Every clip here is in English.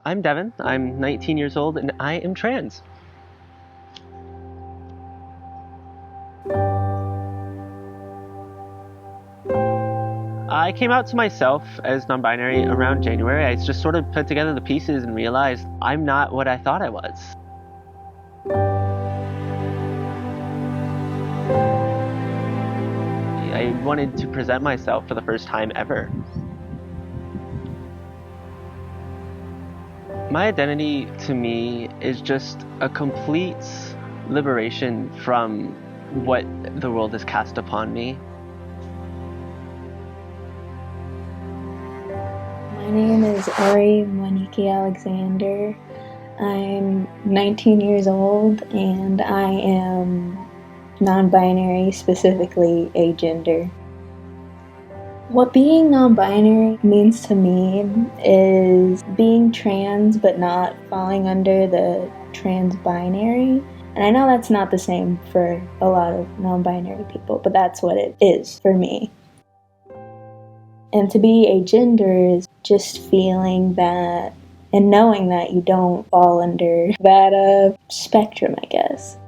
I'm Devin. I'm 19 years old and I am trans. I came out to myself as non-binary around January. I just sort of put together the pieces and realized I'm not what I thought I was. I wanted to present myself for the first time ever. My identity to me is just a complete liberation from what the world has cast upon me. My name is Ori Moniki Alexander. I'm 19 years old and I am non-binary, specifically agender. What being non-binary means to me is being trans but not falling under the trans-binary. And I know that's not the same for a lot of non-binary people, but that's what it is for me. And to be agender is just feeling that and knowing that you don't fall under that spectrum, I guess.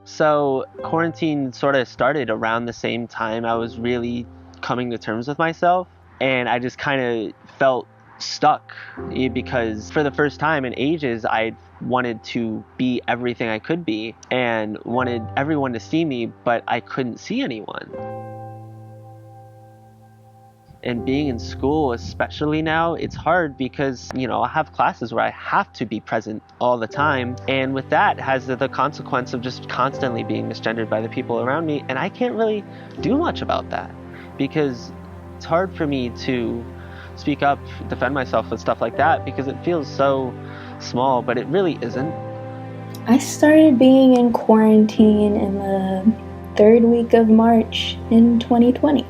So quarantine sort of started around the same time I was really coming to terms with myself, and I just kind of felt stuck because for the first time in ages I wanted to be everything I could be and wanted everyone to see me, but I couldn't see anyone. And being in school, especially now, it's hard because, I have classes where I have to be present all the time. And with that has the consequence of just constantly being misgendered by the people around me. And I can't really do much about that because it's hard for me to speak up, defend myself with stuff like that because it feels so small, but it really isn't. I started being in quarantine in the third week of March in 2020.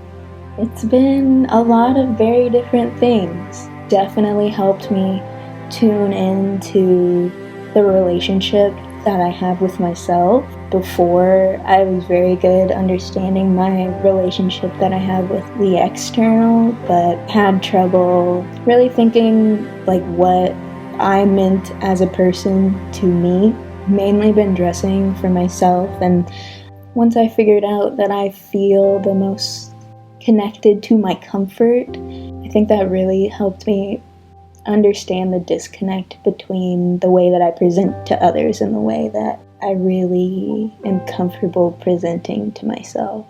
It's been a lot of very different things. Definitely helped me tune into the relationship that I have with myself. Before, I was very good understanding my relationship that I have with the external, but had trouble really thinking like what I meant as a person to me. Mainly been dressing for myself, and once I figured out that I feel the most connected to my comfort, I think that really helped me understand the disconnect between the way that I present to others and the way that I really am comfortable presenting to myself.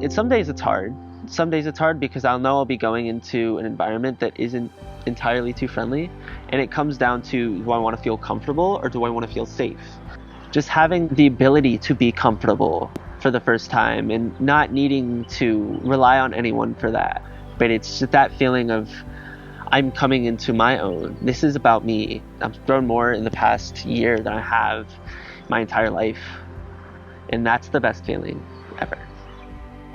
Some days it's hard. Some days it's hard because I'll know I'll be going into an environment that isn't entirely too friendly, and it comes down to, do I want to feel comfortable or do I want to feel safe? Just having the ability to be comfortable for the first time and not needing to rely on anyone for that. But it's just that feeling of I'm coming into my own. This is about me. I've grown more in the past year than I have my entire life. And that's the best feeling ever.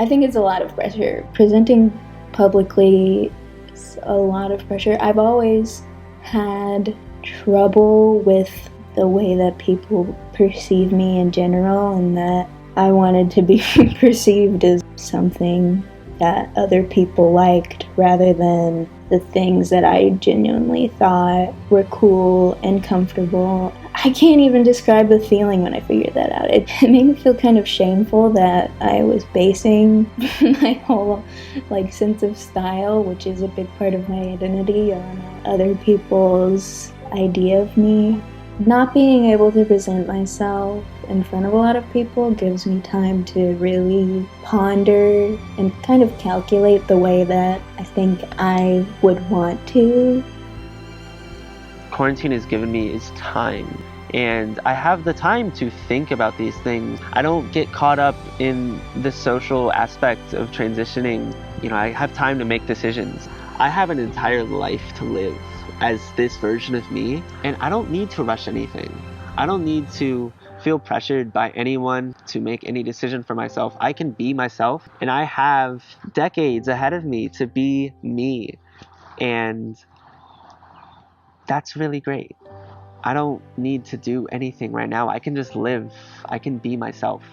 I think it's a lot of pressure. Presenting publicly is a lot of pressure. I've always had trouble with the way that people perceive me in general, and that I wanted to be perceived as something that other people liked rather than the things that I genuinely thought were cool and comfortable. I can't even describe the feeling when I figured that out. It made me feel kind of shameful that I was basing my whole sense of style, which is a big part of my identity, on other people's idea of me. Not being able to present myself in front of a lot of people gives me time to really ponder and kind of calculate the way that I think I would want to. Quarantine has given me is time, and I have the time to think about these things. I don't get caught up in the social aspect of transitioning. I have time to make decisions. I have an entire life to live as this version of me, and I don't need to rush anything. I don't need to feel pressured by anyone to make any decision for myself. I can be myself, and I have decades ahead of me to be me, and that's really great. I don't need to do anything right now. I can just live. I can be myself.